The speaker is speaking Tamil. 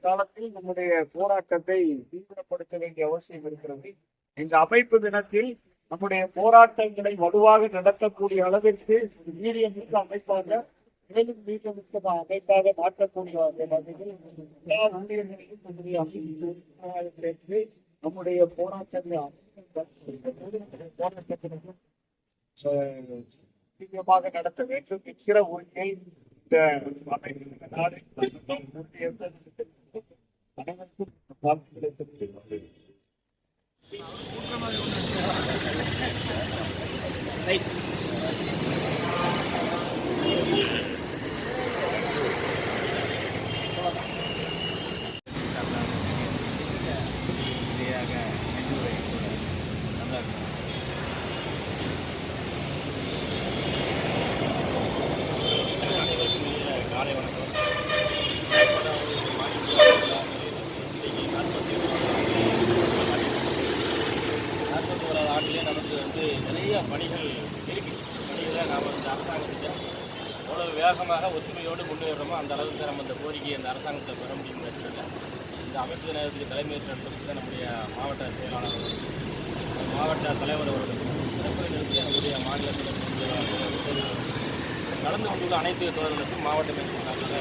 காலத்தில் நம்முடைய போராட்டத்தை தீவிரப்படுத்த வேண்டிய அவசியம் இருக்கிறது. இந்த அமைப்பு தினத்தில் நம்முடைய போராட்டங்களை வலுவாக நடத்தக்கூடிய அளவிற்கு வீரியமிக்க அமைப்பாக மேலும் வீரியமிக்க அமைப்பாக மாற்றக்கூடிய வகையில் எல்லா ஊழியர்களையும் நம்முடைய அமைப்பு நம்முடைய போராட்டங்களை போராட்டத்தினையும் தீவிரமாக நடத்த வேண்டும் என்கிற உறுதியை இந்த அமைப்பு நாடு அனைவருக்கும் வாழ்த்துக்களை தெரிவித்துள்ளது. நமக்கு நிறைய பணிகள் இருக்கு. பணிகளை நாம் இந்த அரசாங்கத்தை எவ்வளவு வேகமாக ஒற்றுமையோடு முன்னேறோமோ அந்த அளவுக்கு நம்ம இந்த கோரிக்கையை அந்த அரசாங்கத்தை பெற முடியும். இந்த அமைப்பு நேரத்துக்கு தலைமையேற்று நடத்துவதற்கு நம்முடைய மாவட்ட செயலாளர் மாவட்ட தலைவர் அவர்களுக்கும் சிறப்பு நிறுத்திய நம்முடைய மாநிலத்தில் கலந்து கொண்டுள்ள அனைத்து தோழர்களுக்கும் மாவட்ட மேற்கொண்டார்கள்.